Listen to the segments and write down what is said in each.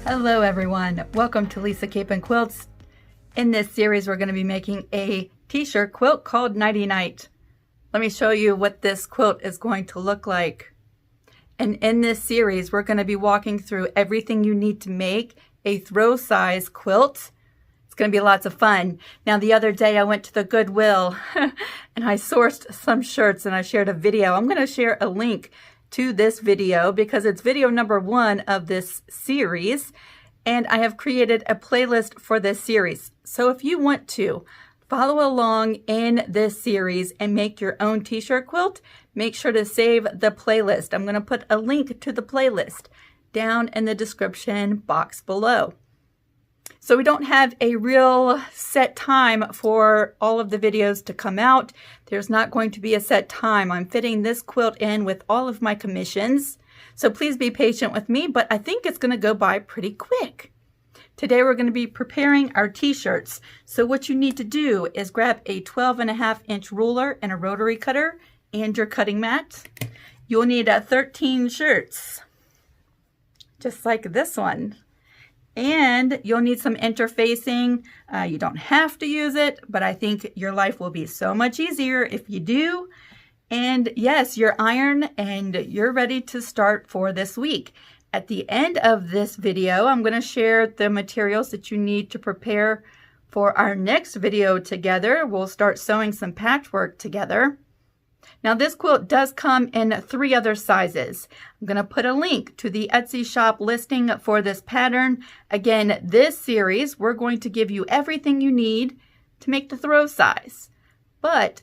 Hello everyone, welcome to Lisa Capen Quilts. In this series we're going to be making a t-shirt quilt called Nighty Night. Let me show you what this quilt is going to look like. And in this series we're going to be walking through everything you need to make a throw size quilt. It's going to be lots of fun. Now the other day I went to the Goodwill and I sourced some shirts and I shared a video. I'm going to share a link to this video because it's video number 1 of this series, and I have created a playlist for this series. So if you want to follow along in this series and make your own t-shirt quilt, make sure to save the playlist. I'm going to put a link to the playlist down in the description box below. So we don't have a real set time for all of the videos to come out. There's not going to be a set time. I'm fitting this quilt in with all of my commissions. So please be patient with me, but I think it's going to go by pretty quick. Today we're going to be preparing our t-shirts. So what you need to do is grab a 12.5-inch ruler and a rotary cutter and your cutting mat. You'll need 13 shirts, just like this one. And you'll need some interfacing. You don't have to use it, but I think your life will be so much easier if you do. And yes, your iron, and you're ready to start for this week. At the end of this video, I'm going to share the materials that you need to prepare for our next video together. We'll start sewing some patchwork together. Now this quilt does come in 3 other sizes. I'm going to put a link to the Etsy shop listing for this pattern. Again, this series, we're going to give you everything you need to make the throw size. But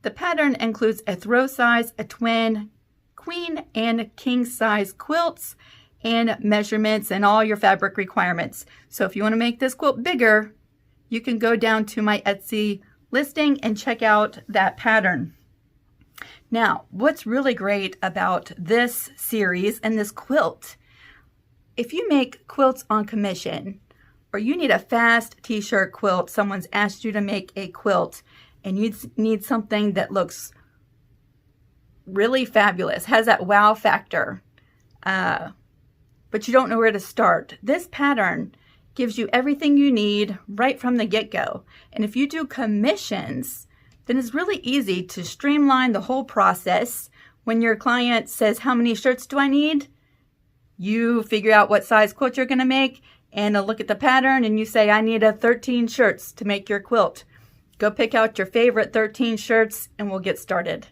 the pattern includes a throw size, a twin, queen, and king size quilts, and measurements and all your fabric requirements. So if you want to make this quilt bigger, you can go down to my Etsy listing and check out that pattern. Now, what's really great about this series and this quilt, if you make quilts on commission, or you need a fast t-shirt quilt, someone's asked you to make a quilt, and you need something that looks really fabulous, has that wow factor, but you don't know where to start. This pattern gives you everything you need right from the get-go. And if you do commissions, then it's really easy to streamline the whole process. When your client says, how many shirts do I need? You figure out what size quilt you're going to make and look at the pattern and you say, I need 13 shirts to make your quilt. Go pick out your favorite 13 shirts and we'll get started.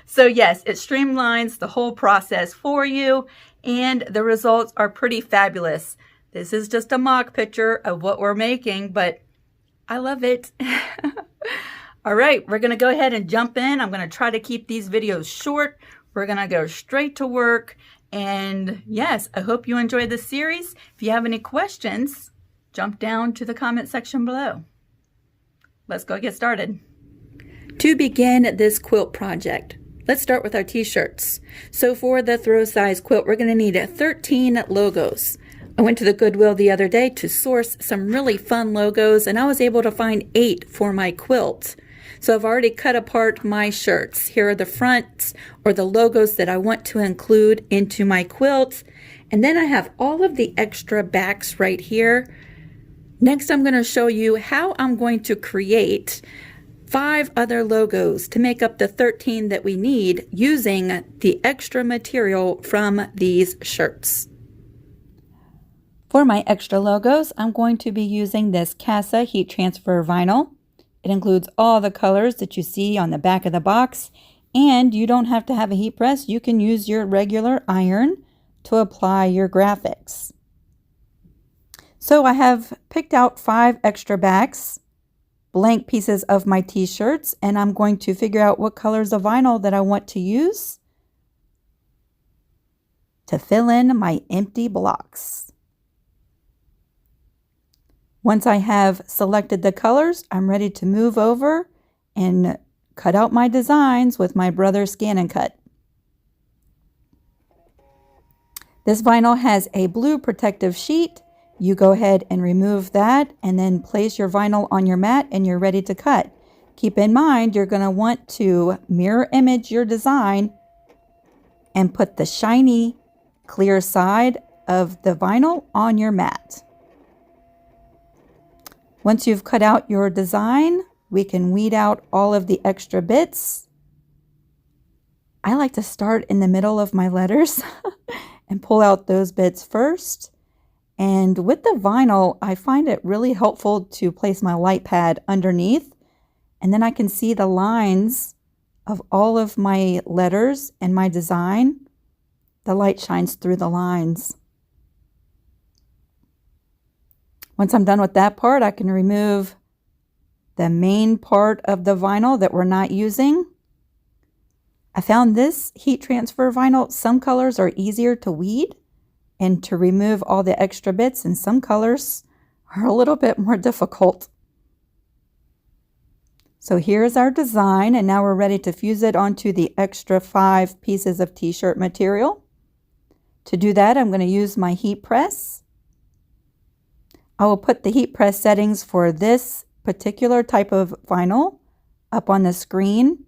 So yes, it streamlines the whole process for you and the results are pretty fabulous. This is just a mock picture of what we're making, but I love it. All right, we're going to go ahead and jump in. I'm going to try to keep these videos short. We're going to go straight to work. And yes, I hope you enjoy this series. If you have any questions, jump down to the comment section below. Let's go get started. To begin this quilt project, let's start with our t-shirts. So for the throw size quilt, we're going to need 13 logos. I went to the Goodwill the other day to source some really fun logos, and I was able to find 8 for my quilt. So I've already cut apart my shirts. Here are the fronts or the logos that I want to include into my quilt. And then I have all of the extra backs right here. Next, I'm going to show you how I'm going to create 5 other logos to make up the 13 that we need using the extra material from these shirts. For my extra logos, I'm going to be using this Casa heat transfer vinyl. It includes all the colors that you see on the back of the box, and you don't have to have a heat press. You can use your regular iron to apply your graphics. So I have picked out 5 extra backs, blank pieces of my t-shirts, and I'm going to figure out what colors of vinyl that I want to use to fill in my empty blocks. Once I have selected the colors, I'm ready to move over and cut out my designs with my brother's Scan and Cut. This vinyl has a blue protective sheet. You go ahead and remove that and then place your vinyl on your mat and you're ready to cut. Keep in mind, you're going to want to mirror image your design and put the shiny, clear side of the vinyl on your mat. Once you've cut out your design, we can weed out all of the extra bits. I like to start in the middle of my letters and pull out those bits first. And with the vinyl, I find it really helpful to place my light pad underneath, and then I can see the lines of all of my letters and my design. The light shines through the lines. Once I'm done with that part, I can remove the main part of the vinyl that we're not using. I found this heat transfer vinyl, some colors are easier to weed and to remove all the extra bits, and some colors are a little bit more difficult. So here's our design, and now we're ready to fuse it onto the extra 5 pieces of t-shirt material. To do that, I'm going to use my heat press. I will put the heat press settings for this particular type of vinyl up on the screen.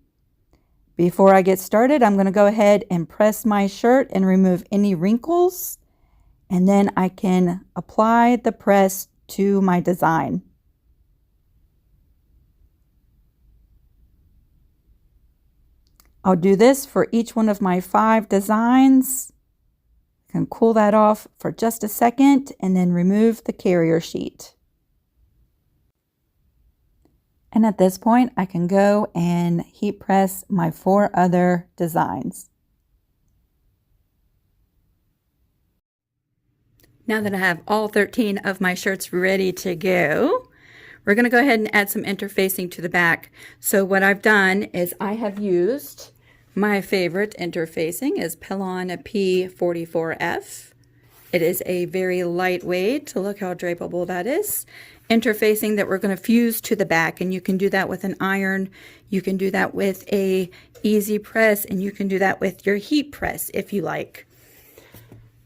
Before I get started, I'm going to go ahead and press my shirt and remove any wrinkles, and then I can apply the press to my design. I'll do this for each one of my 5 designs. I can cool that off for just a second and then remove the carrier sheet. And at this point, I can go and heat press my 4 other designs. Now that I have all 13 of my shirts ready to go, we're going to go ahead and add some interfacing to the back. So what I've done is I have used my favorite interfacing is Pelon P44F. It is a very lightweight, look how drapable that is, interfacing that we're going to fuse to the back, and you can do that with an iron, you can do that with a easy press, and you can do that with your heat press if you like.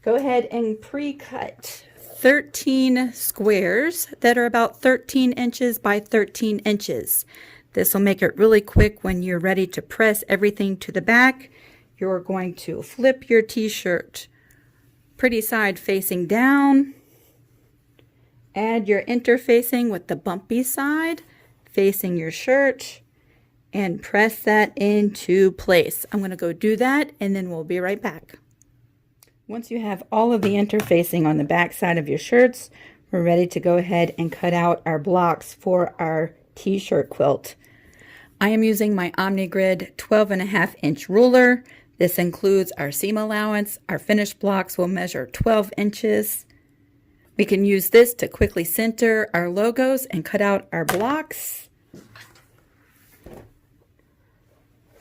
Go ahead and pre-cut 13 squares that are about 13 inches by 13 inches. This will make it really quick when you're ready to press everything to the back. You're going to flip your t-shirt pretty side facing down. Add your interfacing with the bumpy side facing your shirt and press that into place. I'm going to go do that and then we'll be right back. Once you have all of the interfacing on the back side of your shirts, we're ready to go ahead and cut out our blocks for our t-shirt quilt. I am using my OmniGrid 12.5-inch ruler. This includes our seam allowance. Our finished blocks will measure 12 inches. We can use this to quickly center our logos and cut out our blocks. I'm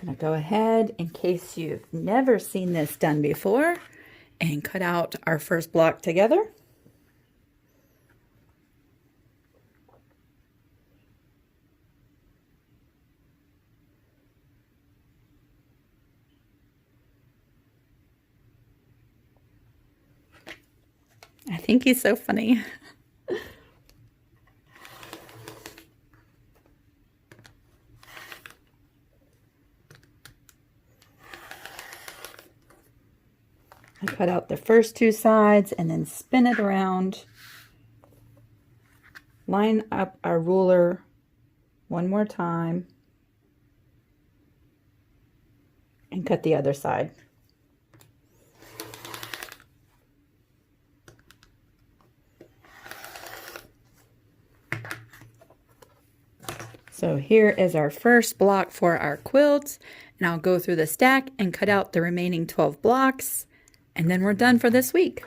going to go ahead, in case you've never seen this done before, and cut out our first block together. I think he's so funny. I cut out the first 2 sides and then spin it around. Line up our ruler one more time and cut the other side. So here is our first block for our quilt, and I'll go through the stack and cut out the remaining 12 blocks, and then we're done for this week.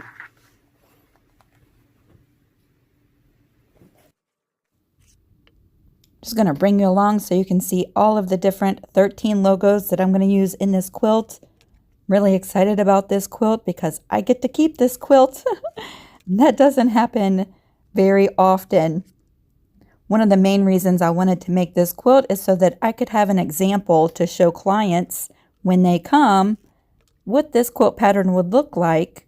Just going to bring you along so you can see all of the different 13 logos that I'm going to use in this quilt. Really excited about this quilt because I get to keep this quilt. That doesn't happen very often. One of the main reasons I wanted to make this quilt is so that I could have an example to show clients when they come what this quilt pattern would look like,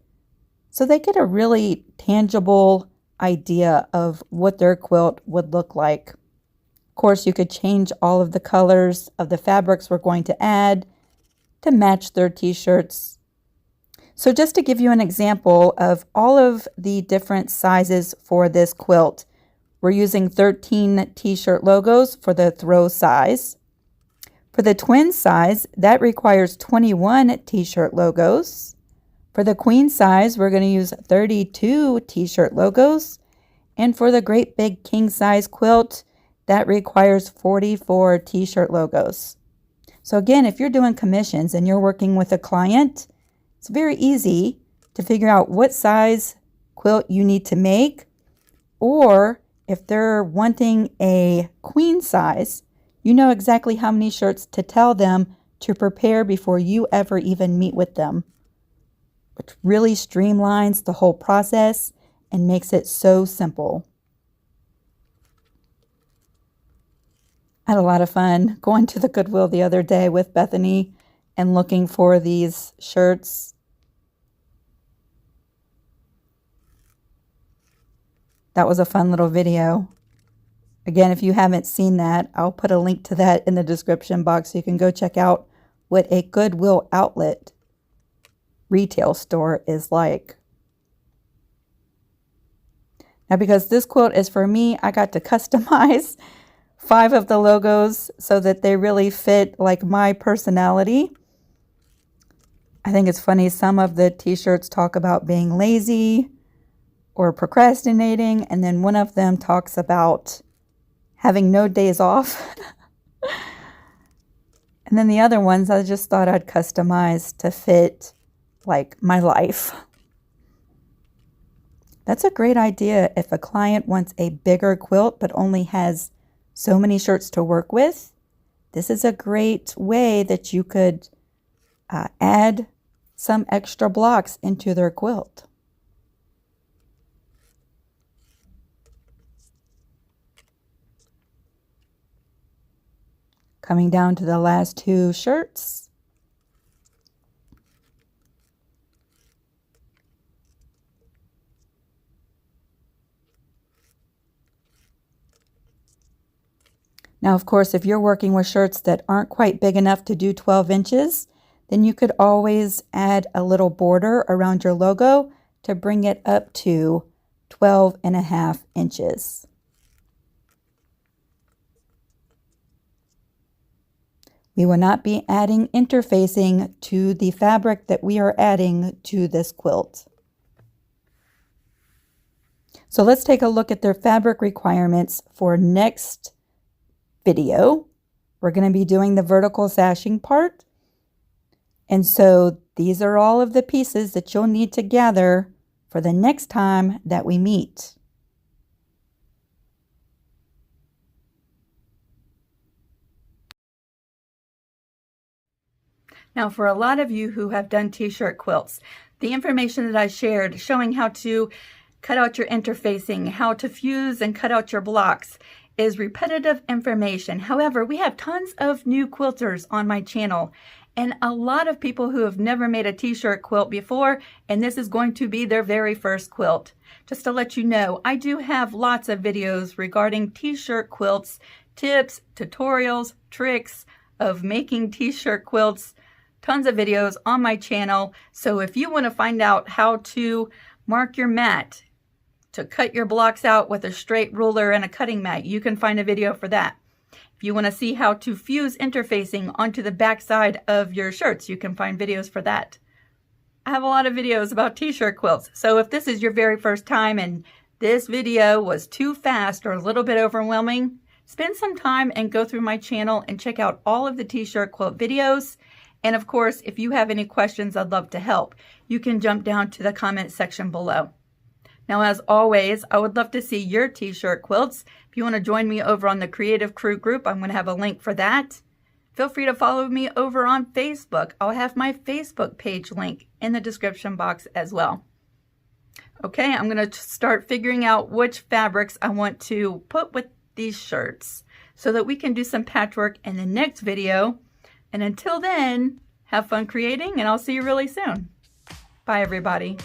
so they get a really tangible idea of what their quilt would look like. Of course, you could change all of the colors of the fabrics we're going to add to match their t-shirts. So just to give you an example of all of the different sizes for this quilt, we're using 13 t-shirt logos for the throw size. For the twin size, that requires 21 t-shirt logos. For the queen size, we're going to use 32 t-shirt logos. And for the great big king size quilt, that requires 44 t-shirt logos. So again, if you're doing commissions and you're working with a client, it's very easy to figure out what size quilt you need to make, or if they're wanting a queen size, you know exactly how many shirts to tell them to prepare before you ever even meet with them, which really streamlines the whole process and makes it so simple. I had a lot of fun going to the Goodwill the other day with Bethany and looking for these shirts. That was a fun little video. Again, if you haven't seen that, I'll put a link to that in the description box so you can go check out what a Goodwill outlet retail store is like. Now, because this quilt is for me, I got to customize 5 of the logos so that they really fit like my personality. I think it's funny, some of the t-shirts talk about being lazy or procrastinating, and then one of them talks about having no days off. And then the other ones I just thought I'd customize to fit like my life. That's a great idea if a client wants a bigger quilt but only has so many shirts to work with. This is a great way that you could add some extra blocks into their quilt. Coming down to the last 2 shirts. Now, of course, if you're working with shirts that aren't quite big enough to do 12 inches, then you could always add a little border around your logo to bring it up to 12.5 inches. We will not be adding interfacing to the fabric that we are adding to this quilt. So let's take a look at their fabric requirements for next video. We're going to be doing the vertical sashing part. And so these are all of the pieces that you'll need to gather for the next time that we meet. Now, for a lot of you who have done t-shirt quilts, the information that I shared showing how to cut out your interfacing, how to fuse and cut out your blocks is repetitive information. However, we have tons of new quilters on my channel and a lot of people who have never made a t-shirt quilt before, and this is going to be their very first quilt. Just to let you know, I do have lots of videos regarding t-shirt quilts, tips, tutorials, tricks of making t-shirt quilts. Tons of videos on my channel. So if you want to find out how to mark your mat, to cut your blocks out with a straight ruler and a cutting mat, you can find a video for that. If you want to see how to fuse interfacing onto the back side of your shirts, you can find videos for that. I have a lot of videos about t-shirt quilts. So if this is your very first time and this video was too fast or a little bit overwhelming, spend some time and go through my channel and check out all of the t-shirt quilt videos. And of course, if you have any questions, I'd love to help. You can jump down to the comment section below. Now, as always, I would love to see your t-shirt quilts. If you want to join me over on the Creative Crew group, I'm going to have a link for that. Feel free to follow me over on Facebook. I'll have my Facebook page link in the description box as well. Okay, I'm going to start figuring out which fabrics I want to put with these shirts so that we can do some patchwork in the next video. And until then, have fun creating, and I'll see you really soon. Bye, everybody.